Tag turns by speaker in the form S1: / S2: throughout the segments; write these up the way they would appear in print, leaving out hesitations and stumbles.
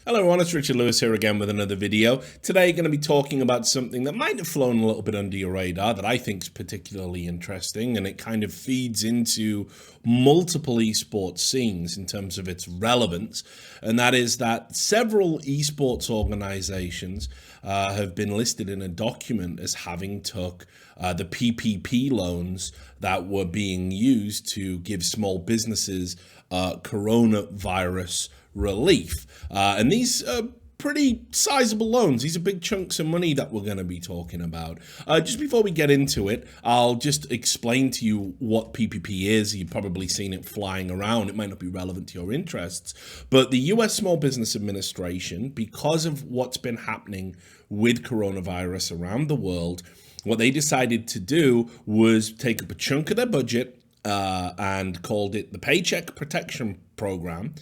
S1: Hello everyone, it's Richard Lewis here again with another video. Today going to be talking about something that might have flown a little bit under your radar that I think is particularly interesting, and it kind of feeds into multiple esports scenes in terms of its relevance, and that is that several esports organizations have been listed in a document as having took the PPP loans that were being used to give small businesses coronavirus relief. And these are pretty sizable loans. These are big chunks of money that we're going to be talking about. Just before we get into it, I'll just explain to you what PPP is. You've probably seen it flying around. It might not be relevant to your interests, but the US Small Business Administration, because of what's been happening with coronavirus around the world, what they decided to do was take up a chunk of their budget and called it the Paycheck Protection Program.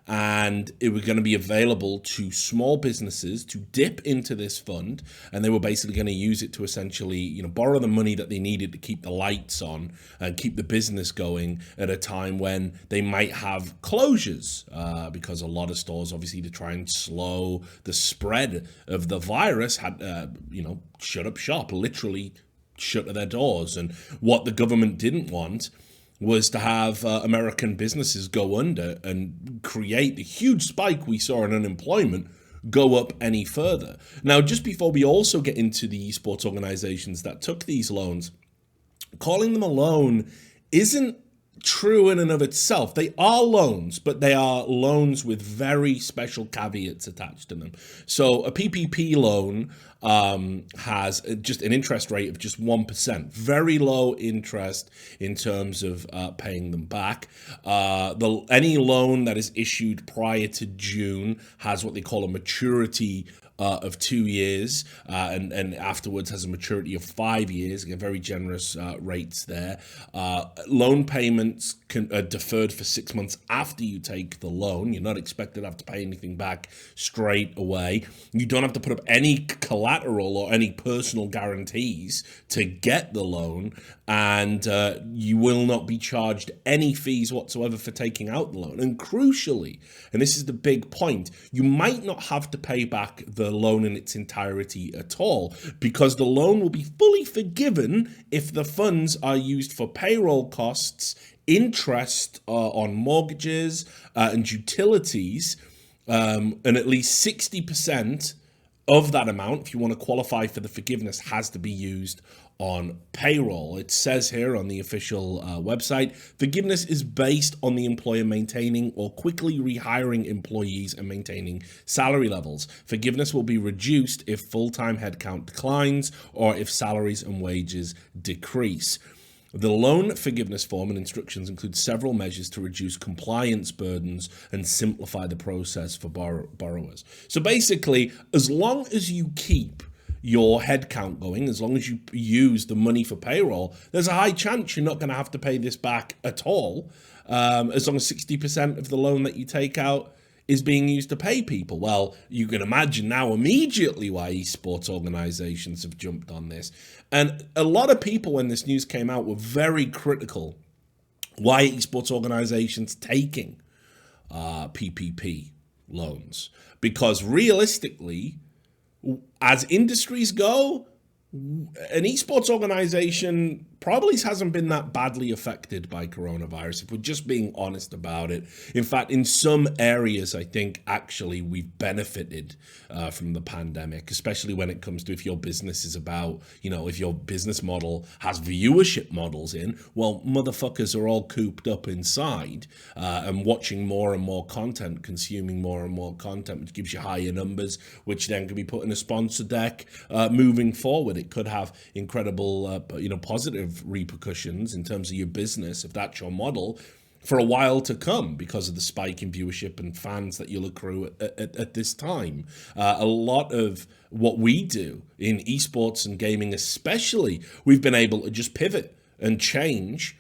S1: And it was going to be available to small businesses to dip into this fund, and they were basically going to use it to essentially, borrow the money that they needed to keep the lights on and keep the business going at a time when they might have closures, because a lot of stores, obviously, to try and slow the spread of the virus, had, shut up shop, literally shut their doors. And what the government didn't want was to have American businesses go under and create the huge spike we saw in unemployment go up any further. Now, just before we also get into the esports organizations that took these loans, calling them a loan isn't true in and of itself. They are loans, but they are loans with very special caveats attached to them. So a PPP loan has just an interest rate of just 1%, very low interest in terms of paying them back. Any loan that is issued prior to June has what they call a maturity of 2 years, and afterwards has a maturity of 5 years. Get very generous rates there. Loan payments are deferred for 6 months after you take the loan. You're not expected to have to pay anything back straight away. You don't have to put up any collateral or any personal guarantees to get the loan, and you will not be charged any fees whatsoever for taking out the loan. And crucially, and this is the big point, you might not have to pay back the loan in its entirety at all, because the loan will be fully forgiven if the funds are used for payroll costs, interest on mortgages and utilities, and at least 60% of that amount, if you want to qualify for the forgiveness, has to be used on payroll. It says here on the official website, forgiveness is based on the employer maintaining or quickly rehiring employees and maintaining salary levels. Forgiveness will be reduced if full-time headcount declines or if salaries and wages decrease. The loan forgiveness form and instructions include several measures to reduce compliance burdens and simplify the process for borrowers. So basically, as long as you keep your headcount going, as long as you use the money for payroll, there's a high chance you're not going to have to pay this back at all, as long as 60% of the loan that you take out is being used to pay people. Well, you can imagine now immediately why esports organizations have jumped on this. And a lot of people, when this news came out, were very critical why esports organizations taking PPP loans. Because realistically, as industries go, an esports organization probably hasn't been that badly affected by coronavirus, if we're just being honest about it. In fact, in some areas, I think actually we've benefited from the pandemic, especially when it comes to if your business is about, if your business model has viewership models in, well, motherfuckers are all cooped up inside and watching more and more content, consuming more and more content, which gives you higher numbers, which then can be put in a sponsor deck moving forward. It could have incredible, positive repercussions in terms of your business, if that's your model, for a while to come, because of the spike in viewership and fans that you'll accrue at this time. A lot of what we do in esports and gaming especially, we've been able to just pivot and change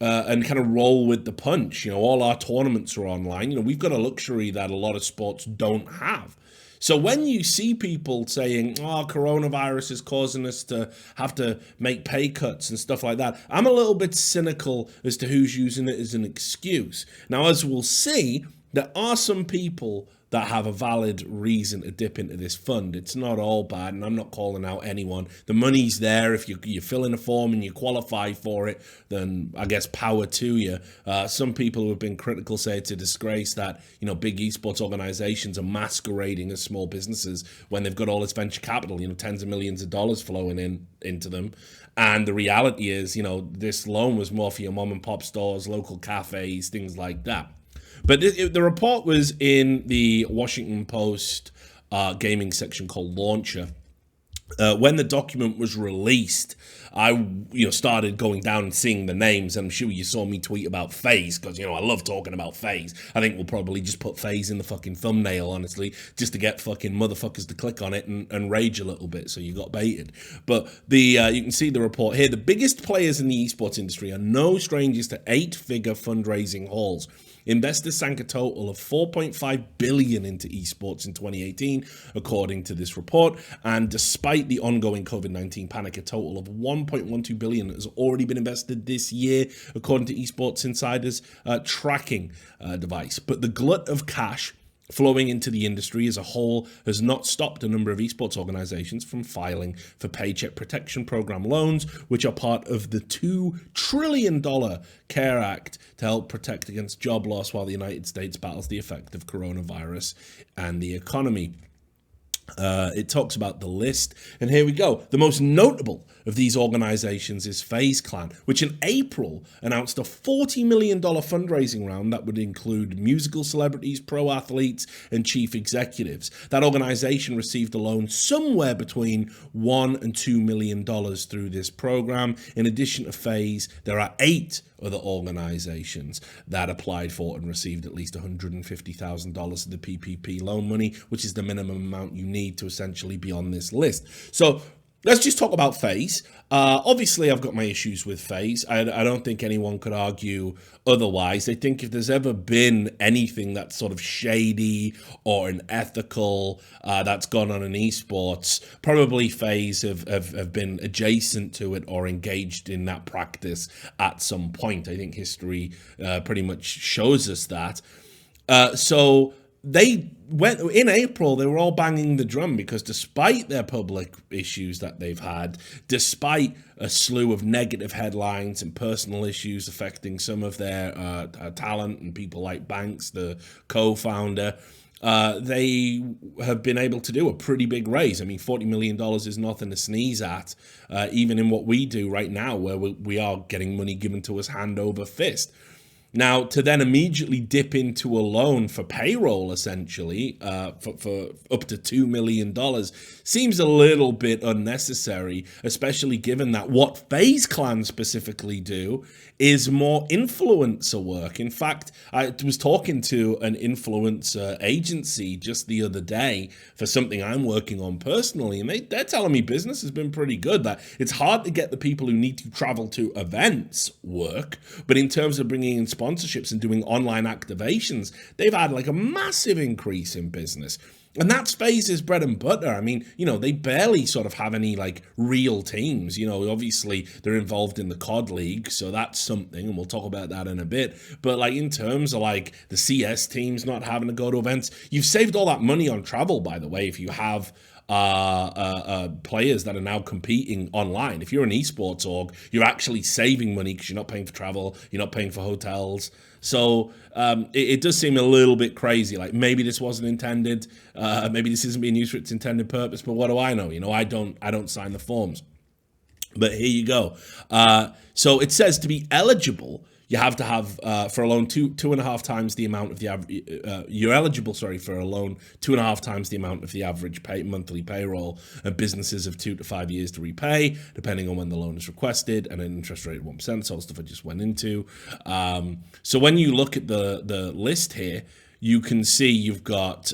S1: and kind of roll with the punch. All our tournaments are online. We've got a luxury that a lot of sports don't have. So when you see people saying, coronavirus is causing us to have to make pay cuts and stuff like that, I'm a little bit cynical as to who's using it as an excuse. Now, as we'll see, there are some people that have a valid reason to dip into this fund. It's not all bad, and I'm not calling out anyone. The money's there. If you fill in a form and you qualify for it, then I guess power to you. Some people who have been critical say it's a disgrace that, you know, big esports organizations are masquerading as small businesses when they've got all this venture capital, you know, tens of millions of dollars flowing into them. And the reality is, you know, this loan was more for your mom and pop stores, local cafes, things like that. But the report was in the Washington Post gaming section called Launcher. When the document was released, I started going down and seeing the names. I'm sure you saw me tweet about Faze because, you know, I love talking about Faze. I think we'll probably just put Faze in the fucking thumbnail, honestly, just to get fucking motherfuckers to click on it and rage a little bit. So you got baited. But you can see the report here. The biggest players in the esports industry are no strangers to 8-figure fundraising hauls. Investors sank a total of $4.5 billion into esports in 2018, according to this report. And despite the ongoing COVID-19 panic, a total of $1.12 billion has already been invested this year, according to Esports Insider's tracking device. But the glut of cash flowing into the industry as a whole has not stopped a number of esports organizations from filing for Paycheck Protection Program loans, which are part of the $2 trillion CARE Act to help protect against job loss while the United States battles the effect of coronavirus and the economy. It talks about the list, and here we go. The most notable of these organizations is Faze Clan, which in April announced a $40 million fundraising round that would include musical celebrities, pro athletes, and chief executives. That organization received a loan somewhere between $1 and $2 million through this program. In addition to Faze, there are 8 other organizations that applied for and received at least $150,000 of the PPP loan money, which is the minimum amount you need to essentially be on this list. So let's just talk about Faze. Obviously, I've got my issues with Faze. I don't think anyone could argue otherwise. I think if there's ever been anything that's sort of shady or unethical that's gone on in esports, probably Faze have been adjacent to it or engaged in that practice at some point. I think history pretty much shows us that. So they went in April, they were all banging the drum because despite their public issues that they've had, despite a slew of negative headlines and personal issues affecting some of their talent and people like Banks, the co-founder, they have been able to do a pretty big raise. I mean, $40 million is nothing to sneeze at, even in what we do right now, where we are getting money given to us hand over fist. Now, to then immediately dip into a loan for payroll, essentially, for up to $2 million, seems a little bit unnecessary, especially given that what Faze Clan specifically do is more influencer work. In fact, I was talking to an influencer agency just the other day for something I'm working on personally, and they're telling me business has been pretty good, that it's hard to get the people who need to travel to events work, but in terms of bringing in sponsorships and doing online activations, they've had like a massive increase in business. And that's Faze's bread and butter. I mean, you know, they barely sort of have any like real teams. You know, obviously they're involved in the COD League, so that's something, and we'll talk about that in a bit. But like in terms of like the CS teams not having to go to events, you've saved all that money on travel, by the way, if you have players that are now competing online. If you're an esports org, you're actually saving money because you're not paying for travel, you're not paying for hotels. So it does seem a little bit crazy. Like maybe this wasn't intended. Maybe this isn't being used for its intended purpose. But what do I know? You know, I don't sign the forms. But here you go. So it says to be eligible, you have to have for a loan two and a half times the amount of the average. You're eligible, for a loan 2.5 times the amount of the average monthly payroll of businesses of 2 to 5 years to repay, depending on when the loan is requested, and an interest rate of 1%. So all stuff I just went into. So when you look at the list here, you can see you've got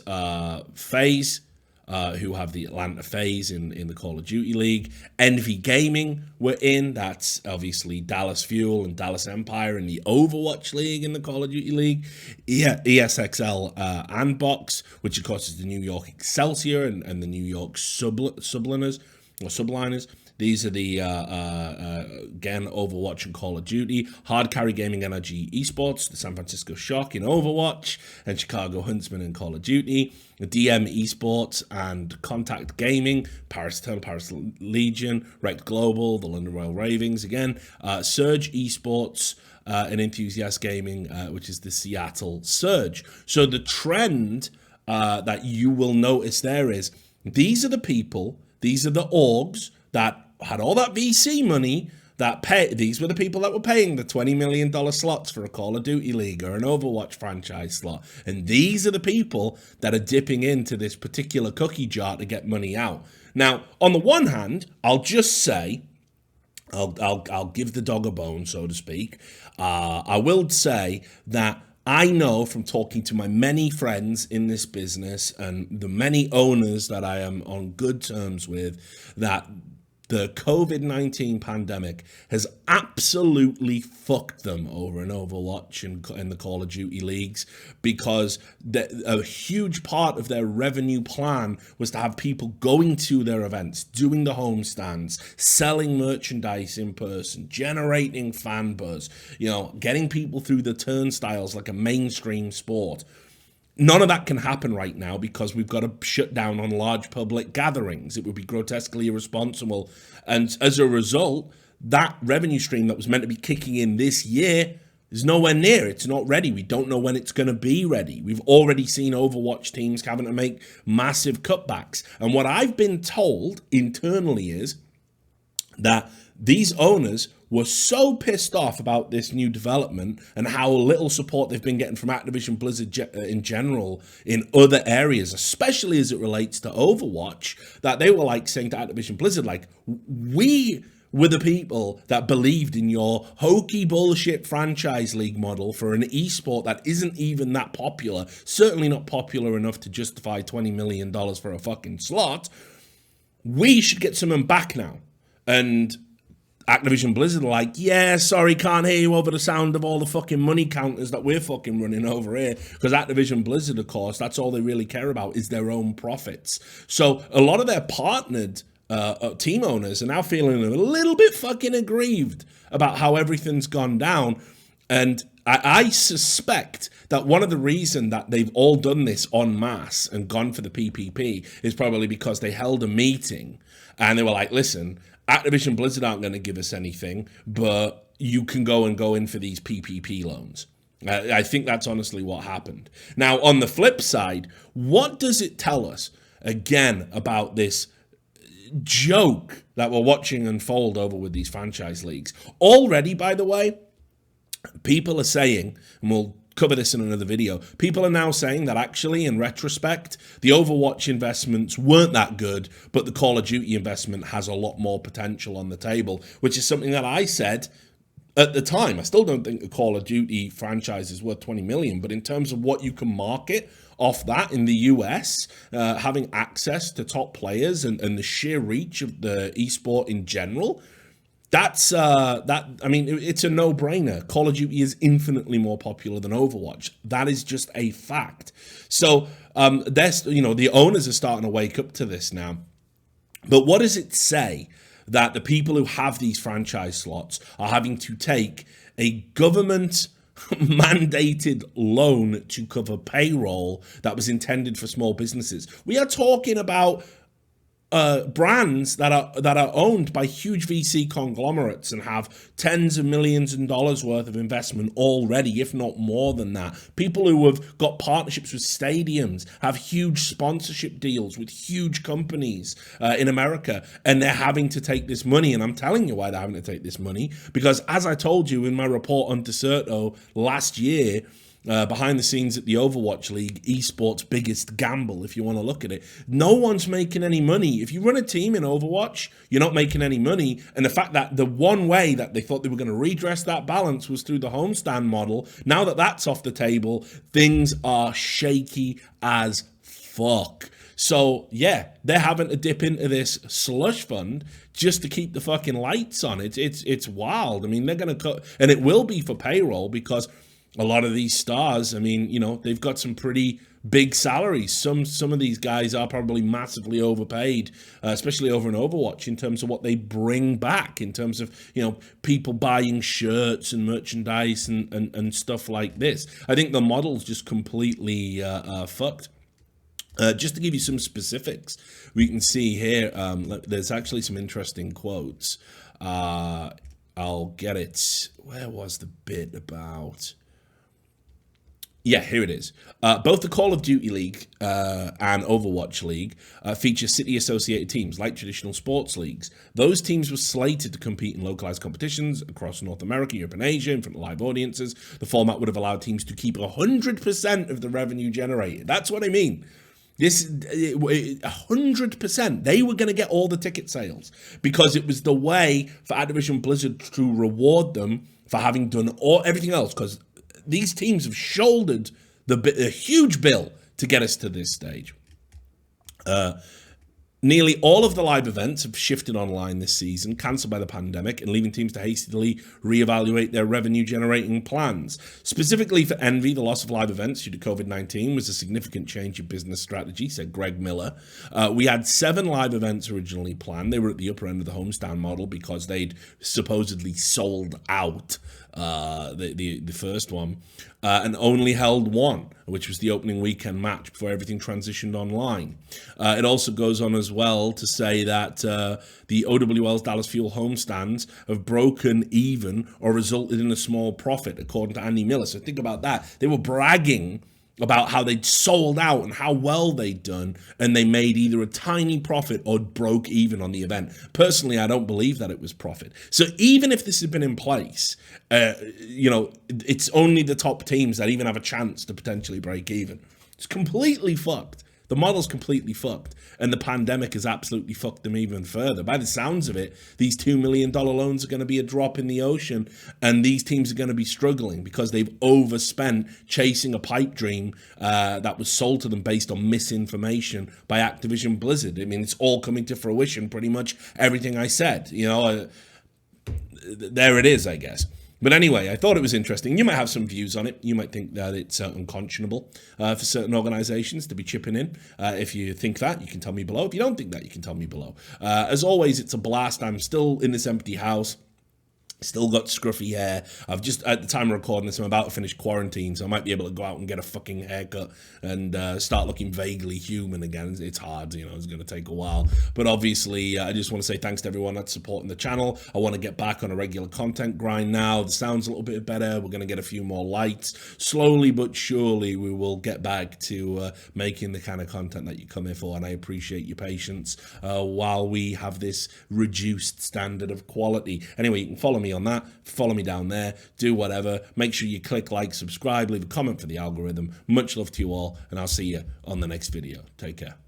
S1: Faze, who have the Atlanta Faze in the Call of Duty League. Envy Gaming were in. That's obviously Dallas Fuel and Dallas Empire in the Overwatch League in the Call of Duty League. ESXL Andbox, which of course is the New York Excelsior and the New York Subliners. These are the, again, Overwatch and Call of Duty, Hard Carry Gaming Energy Esports, the San Francisco Shock in Overwatch, and Chicago Huntsman in Call of Duty, DM Esports and Contact Gaming, Paris Eternal, Paris Legion, Rect Global, the London Royal Ravings, again, Surge Esports, and Enthusiast Gaming, which is the Seattle Surge. So the trend that you will notice there is, these are the people, these are the orgs that had all that VC money that these were the people that were paying the $20 million slots for a Call of Duty League or an Overwatch franchise slot. And these are the people that are dipping into this particular cookie jar to get money out. Now, on the one hand, I'll just say, I'll give the dog a bone, so to speak. I will say that I know from talking to my many friends in this business and the many owners that I am on good terms with, that the COVID-19 pandemic has absolutely fucked them over in Overwatch and the Call of Duty leagues, because a huge part of their revenue plan was to have people going to their events, doing the home stands, selling merchandise in person, generating fan buzz, getting people through the turnstiles like a mainstream sport. None of that can happen right now because we've got to shut down on large public gatherings. It would be grotesquely irresponsible. And as a result, that revenue stream that was meant to be kicking in this year is nowhere near. It's not ready. We don't know when it's going to be ready. We've already seen Overwatch teams having to make massive cutbacks. And what I've been told internally is that these owners were so pissed off about this new development and how little support they've been getting from Activision Blizzard in general in other areas, especially as it relates to Overwatch, that they were like saying to Activision Blizzard, like, we were the people that believed in your hokey bullshit franchise league model for an esport that isn't even that popular, certainly not popular enough to justify $20 million for a fucking slot. We should get some of them back now. And Activision Blizzard are like, yeah, sorry, can't hear you over the sound of all the fucking money counters that we're fucking running over here. Because Activision Blizzard, of course, that's all they really care about is their own profits. So a lot of their partnered team owners are now feeling a little bit fucking aggrieved about how everything's gone down. And I suspect that one of the reasons that they've all done this en masse and gone for the PPP is probably because they held a meeting and they were like, listen, Activision Blizzard aren't going to give us anything, but you can go in for these PPP loans. I think that's honestly what happened. Now, on the flip side, what does it tell us, again, about this joke that we're watching unfold over with these franchise leagues? Already, by the way, people are saying, and we'll cover this in another video, people are now saying that actually, in retrospect, the Overwatch investments weren't that good, but the Call of Duty investment has a lot more potential on the table, which is something that I said at the time. I still don't think the Call of Duty franchise is worth 20 million, but in terms of what you can market off that in the US, having access to top players and the sheer reach of the esport in general, it's a no-brainer. Call of Duty is infinitely more popular than Overwatch. That is just a fact. So, the owners are starting to wake up to this now. But what does it say that the people who have these franchise slots are having to take a government mandated loan to cover payroll that was intended for small businesses? We are talking about brands that are owned by huge VC conglomerates and have tens of millions of dollars worth of investment already, if not more than that. People who have got partnerships with stadiums, have huge sponsorship deals with huge companies in America, and they're having to take this money. And I'm telling you why they're having to take this money, because as I told you in my report on Deserto last year, behind the scenes at the Overwatch League, esports' biggest gamble, if you want to look at it, no one's making any money. If you run a team in Overwatch, you're not making any money. And the fact that the one way that they thought they were going to redress that balance was through the homestand model, now that that's off the table, things are shaky as fuck. So, yeah, they're having to dip into this slush fund just to keep the fucking lights on. It's wild. I mean, they're going to cut, and it will be for payroll, because a lot of these stars, I mean, they've got some pretty big salaries. Some of these guys are probably massively overpaid, especially over in Overwatch, in terms of what they bring back, in terms of, you know, people buying shirts and merchandise and stuff like this. I think the model's just completely fucked. Just to give you some specifics, we can see here, there's actually some interesting quotes. I'll get it. Where was the bit about? Yeah, here it is. Both the Call of Duty League and Overwatch League feature city-associated teams like traditional sports leagues. Those teams were slated to compete in localized competitions across North America, Europe, and Asia in front of live audiences. The format would have allowed teams to keep 100% of the revenue generated. That's what I mean. This 100%. They were going to get all the ticket sales because it was the way for Activision Blizzard to reward them for having done everything else, because these teams have shouldered a huge bill to get us to this stage. Nearly all of the live events have shifted online this season, cancelled by the pandemic, and leaving teams to hastily reevaluate their revenue-generating plans. Specifically for Envy, the loss of live events due to COVID-19 was a significant change in business strategy, said Greg Miller. We had 7 live events originally planned. They were at the upper end of the homestand model because they'd supposedly sold out the first one, and only held 1, which was the opening weekend match before everything transitioned online. It also goes on as well to say that the OWL's Dallas Fuel homestands have broken even or resulted in a small profit, according to Andy Miller. So think about that. They were bragging about how they'd sold out and how well they'd done, and they made either a tiny profit or broke even on the event. Personally, I don't believe that it was profit. So even if this had been in place, you know, it's only the top teams that even have a chance to potentially break even. It's completely fucked. The model's completely fucked, and the pandemic has absolutely fucked them even further. By the sounds of it, these $2 million loans are going to be a drop in the ocean, and these teams are going to be struggling because they've overspent chasing a pipe dream that was sold to them based on misinformation by Activision Blizzard. I mean, it's all coming to fruition, pretty much everything I said. You know, there it is, I guess. But anyway, I thought it was interesting. You might have some views on it. You might think that it's unconscionable for certain organizations to be chipping in. If you think that, you can tell me below. If you don't think that, you can tell me below. As always, it's a blast. I'm still in this empty house. Still got scruffy hair. I've just, at the time of recording this, I'm about to finish quarantine, so I might be able to go out and get a fucking haircut and start looking vaguely human again. It's hard, you know, it's going to take a while. But obviously, I just want to say thanks to everyone that's supporting the channel. I want to get back on a regular content grind now. The sound's a little bit better. We're going to get a few more lights. Slowly but surely, we will get back to making the kind of content that you come here for, and I appreciate your patience while we have this reduced standard of quality. Anyway, you can follow me on that, follow me down there, do whatever. Make sure you click like, subscribe, leave a comment for the algorithm. Much love to you all, and I'll see you on the next video. Take care.